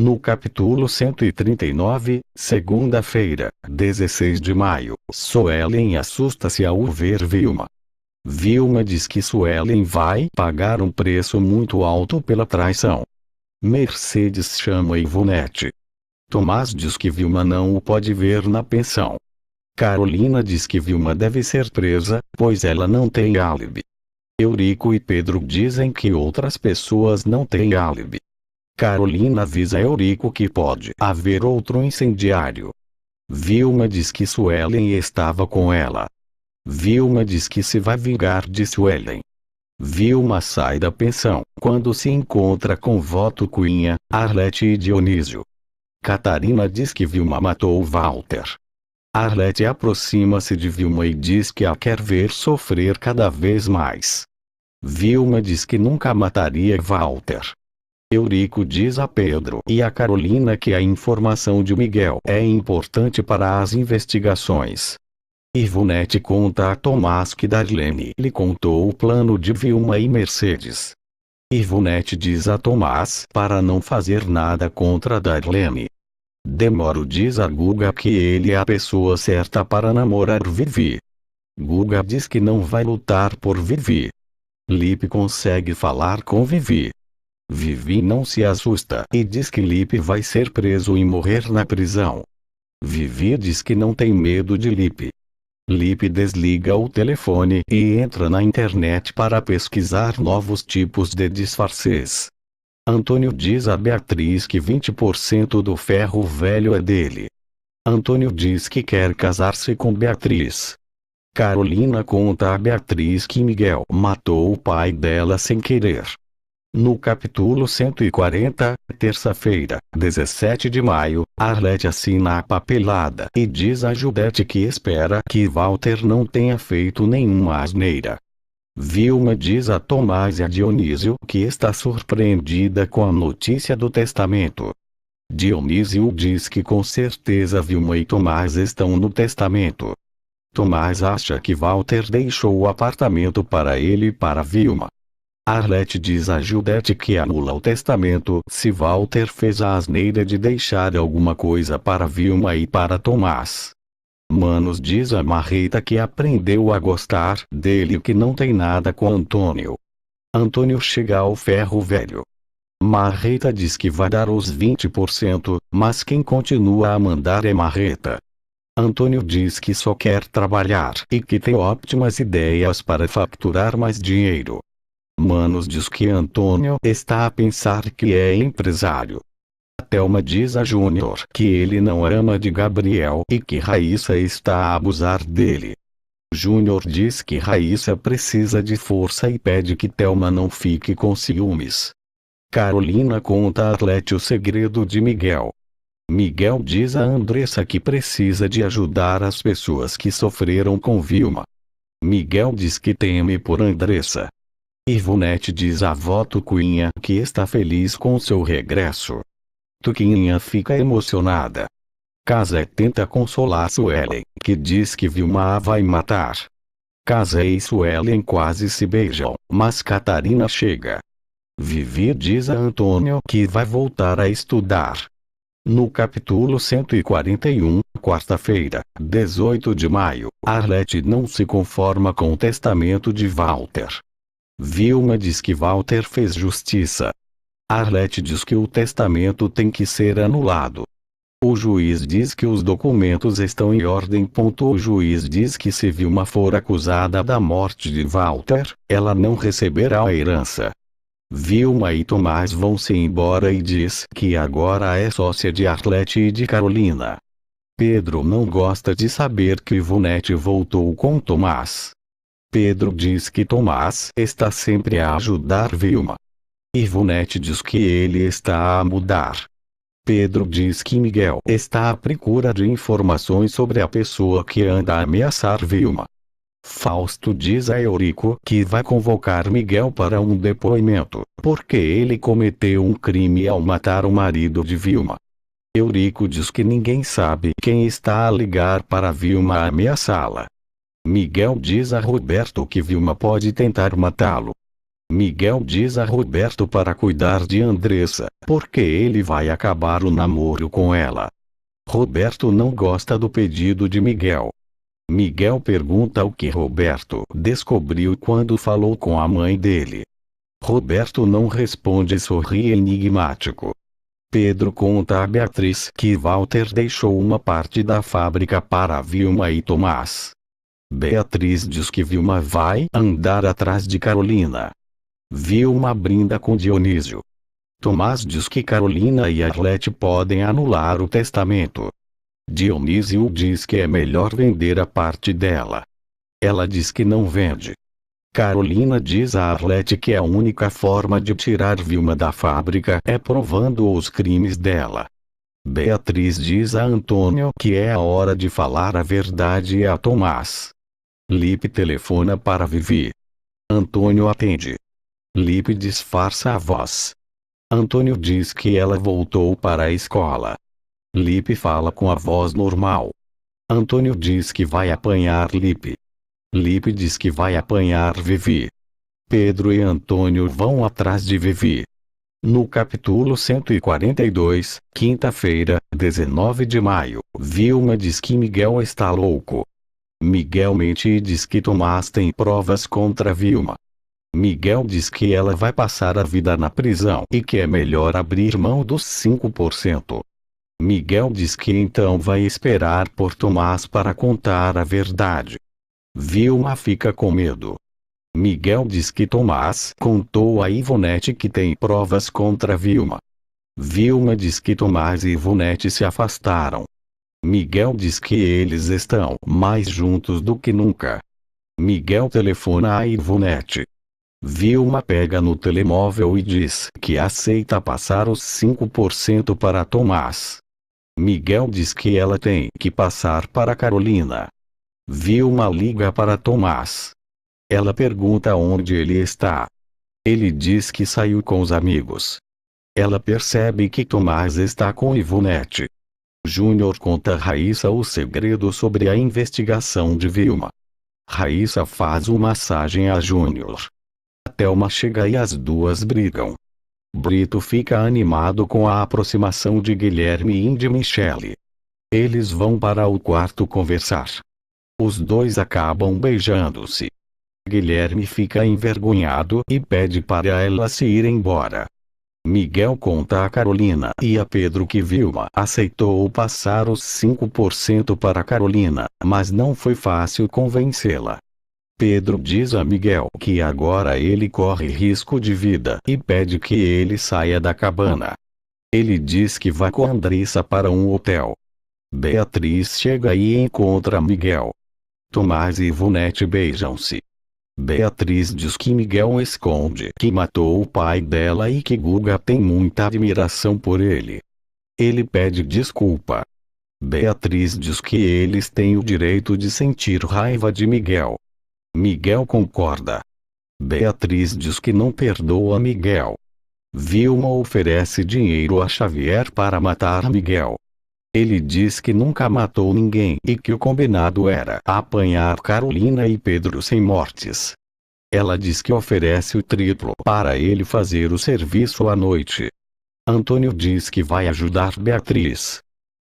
No capítulo 139, segunda-feira, 16 de maio, Suelen assusta-se ao ver Vilma. Vilma diz que Suelen vai pagar um preço muito alto pela traição. Mercedes chama Ivonete. Tomás diz que Vilma não o pode ver na pensão. Carolina diz que Vilma deve ser presa, pois ela não tem álibi. Eurico e Pedro dizem que outras pessoas não têm álibi. Carolina avisa Eurico que pode haver outro incendiário. Vilma diz que Suelen estava com ela. Vilma diz que se vai vingar de Suelen. Vilma sai da pensão quando se encontra com Voto Cunha, Arlete e Dionísio. Catarina diz que Vilma matou Walter. Arlete aproxima-se de Vilma e diz que a quer ver sofrer cada vez mais. Vilma diz que nunca mataria Walter. Eurico diz a Pedro e a Carolina que a informação de Miguel é importante para as investigações. Ivonete conta a Tomás que Darlene lhe contou o plano de Vilma e Mercedes. Ivonete diz a Tomás para não fazer nada contra Darlene. Demoro diz a Guga que ele é a pessoa certa para namorar Vivi. Guga diz que não vai lutar por Vivi. Lipe consegue falar com Vivi. Vivi não se assusta e diz que Lipe vai ser preso e morrer na prisão. Vivi diz que não tem medo de Lipe. Lipe desliga o telefone e entra na internet para pesquisar novos tipos de disfarces. Antônio diz a Beatriz que 20% do ferro velho é dele. Antônio diz que quer casar-se com Beatriz. Carolina conta a Beatriz que Miguel matou o pai dela sem querer. No capítulo 140, terça-feira, 17 de maio, Arlete assina a papelada e diz a Judete que espera que Walter não tenha feito nenhuma asneira. Vilma diz a Tomás e a Dionísio que está surpreendida com a notícia do testamento. Dionísio diz que com certeza Vilma e Tomás estão no testamento. Tomás acha que Walter deixou o apartamento para ele e para Vilma. Arlete diz a Judete que anula o testamento se Walter fez a asneira de deixar alguma coisa para Vilma e para Tomás. Manos diz a Marreta que aprendeu a gostar dele e que não tem nada com Antônio. Antônio chega ao ferro velho. Marreta diz que vai dar os 20%, mas quem continua a mandar é Marreta. Antônio diz que só quer trabalhar e que tem ótimas ideias para facturar mais dinheiro. Manos diz que Antônio está a pensar que é empresário. Thelma diz a Júnior que ele não ama de Gabriel e que Raíssa está a abusar dele. Júnior diz que Raíssa precisa de força e pede que Thelma não fique com ciúmes. Carolina conta a Arlete o segredo de Miguel. Miguel diz a Andressa que precisa de ajudar as pessoas que sofreram com Vilma. Miguel diz que teme por Andressa. Ivonete diz a Voto Cunha que está feliz com seu regresso. Tuquinha fica emocionada. Casé tenta consolar Suelen, que diz que Vilma a vai matar. Casé e Suelen quase se beijam, mas Catarina chega. Vivi diz a Antônio que vai voltar a estudar. No capítulo 141, quarta-feira, 18 de maio, Arlete não se conforma com o testamento de Walter. Vilma diz que Walter fez justiça. Arlete diz que o testamento tem que ser anulado. O juiz diz que os documentos estão em ordem. O juiz diz que se Vilma for acusada da morte de Walter, ela não receberá a herança. Vilma e Tomás vão-se embora e diz que agora é sócia de Arlete e de Carolina. Pedro não gosta de saber que Ivonete voltou com Tomás. Pedro diz que Tomás está sempre a ajudar Vilma. Ivonete diz que ele está a mudar. Pedro diz que Miguel está à procura de informações sobre a pessoa que anda a ameaçar Vilma. Fausto diz a Eurico que vai convocar Miguel para um depoimento, porque ele cometeu um crime ao matar o marido de Vilma. Eurico diz que ninguém sabe quem está a ligar para Vilma ameaçá-la. Miguel diz a Roberto que Vilma pode tentar matá-lo. Miguel diz a Roberto para cuidar de Andressa, porque ele vai acabar o namoro com ela. Roberto não gosta do pedido de Miguel. Miguel pergunta o que Roberto descobriu quando falou com a mãe dele. Roberto não responde e sorri enigmático. Pedro conta a Beatriz que Walter deixou uma parte da fábrica para Vilma e Tomás. Beatriz diz que Vilma vai andar atrás de Carolina. Vilma brinda com Dionísio. Tomás diz que Carolina e Arlete podem anular o testamento. Dionísio diz que é melhor vender a parte dela. Ela diz que não vende. Carolina diz a Arlete que a única forma de tirar Vilma da fábrica é provando os crimes dela. Beatriz diz a Antônio que é a hora de falar a verdade a Tomás. Lipe telefona para Vivi. Antônio atende. Lipe disfarça a voz. Antônio diz que ela voltou para a escola. Lipe fala com a voz normal. Antônio diz que vai apanhar Lipe. Lipe diz que vai apanhar Vivi. Pedro e Antônio vão atrás de Vivi. No capítulo 142, quinta-feira, 19 de maio, Vilma diz que Miguel está louco. Miguel mente e diz que Tomás tem provas contra Vilma. Miguel diz que ela vai passar a vida na prisão e que é melhor abrir mão dos 5%. Miguel diz que então vai esperar por Tomás para contar a verdade. Vilma fica com medo. Miguel diz que Tomás contou a Ivonete que tem provas contra Vilma. Vilma diz que Tomás e Ivonete se afastaram. Miguel diz que eles estão mais juntos do que nunca. Miguel telefona a Ivonete. Vilma pega no telemóvel e diz que aceita passar os 5% para Tomás. Miguel diz que ela tem que passar para Carolina. Vilma liga para Tomás. Ela pergunta onde ele está. Ele diz que saiu com os amigos. Ela percebe que Tomás está com Ivonete. Júnior conta a Raíssa o segredo sobre a investigação de Vilma. Raíssa faz uma massagem a Júnior. Thelma chega e as duas brigam. Brito fica animado com a aproximação de Guilherme e de Michele. Eles vão para o quarto conversar. Os dois acabam beijando-se. Guilherme fica envergonhado e pede para ela se ir embora. Miguel conta a Carolina e a Pedro que Vilma aceitou passar os 5% para Carolina, mas não foi fácil convencê-la. Pedro diz a Miguel que agora ele corre risco de vida e pede que ele saia da cabana. Ele diz que vai com Andressa para um hotel. Beatriz chega e encontra Miguel. Tomás e Ivonete beijam-se. Beatriz diz que Miguel esconde que matou o pai dela e que Guga tem muita admiração por ele. Ele pede desculpa. Beatriz diz que eles têm o direito de sentir raiva de Miguel. Miguel concorda. Beatriz diz que não perdoa Miguel. Vilma oferece dinheiro a Xavier para matar Miguel. Ele diz que nunca matou ninguém e que o combinado era apanhar Carolina e Pedro sem mortes. Ela diz que oferece o triplo para ele fazer o serviço à noite. Antônio diz que vai ajudar Beatriz.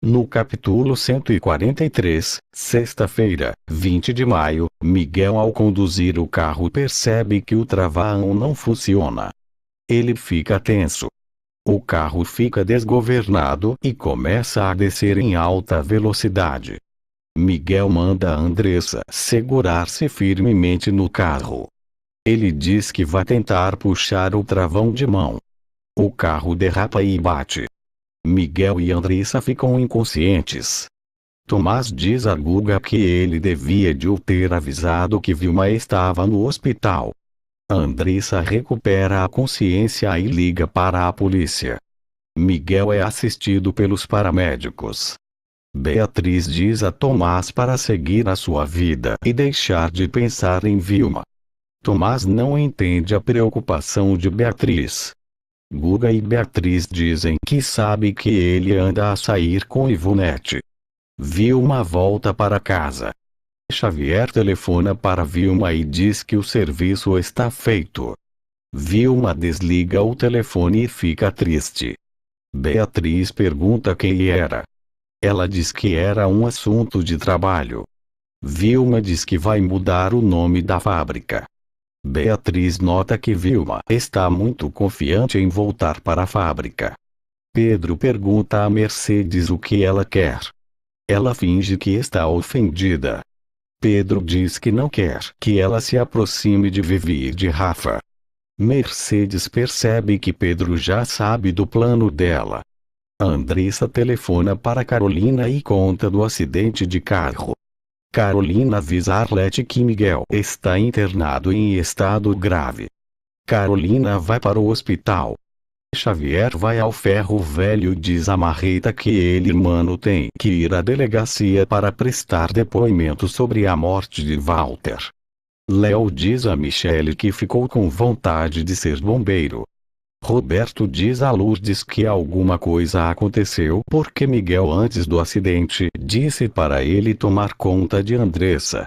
No capítulo 143, sexta-feira, 20 de maio, Miguel ao conduzir o carro percebe que o travão não funciona. Ele fica tenso. O carro fica desgovernado e começa a descer em alta velocidade. Miguel manda a Andressa segurar-se firmemente no carro. Ele diz que vai tentar puxar o travão de mão. O carro derrapa e bate. Miguel e Andressa ficam inconscientes. Tomás diz a Guga que ele devia de o ter avisado que Vilma estava no hospital. Andressa recupera a consciência e liga para a polícia. Miguel é assistido pelos paramédicos. Beatriz diz a Tomás para seguir a sua vida e deixar de pensar em Vilma. Tomás não entende a preocupação de Beatriz. Guga e Beatriz dizem que sabe que ele anda a sair com Ivonete. Vilma volta para casa. Xavier telefona para Vilma e diz que o serviço está feito. Vilma desliga o telefone e fica triste. Beatriz pergunta quem era. Ela diz que era um assunto de trabalho. Vilma diz que vai mudar o nome da fábrica. Beatriz nota que Vilma está muito confiante em voltar para a fábrica. Pedro pergunta a Mercedes o que ela quer. Ela finge que está ofendida. Pedro diz que não quer que ela se aproxime de Vivi e de Rafa. Mercedes percebe que Pedro já sabe do plano dela. Andressa telefona para Carolina e conta do acidente de carro. Carolina avisa Arlete que Miguel está internado em estado grave. Carolina vai para o hospital. Xavier vai ao ferro velho e diz a Marreta que ele, irmão, tem que ir à delegacia para prestar depoimento sobre a morte de Walter. Léo diz a Michele que ficou com vontade de ser bombeiro. Roberto diz a Lourdes que alguma coisa aconteceu porque Miguel, antes do acidente, disse para ele tomar conta de Andressa.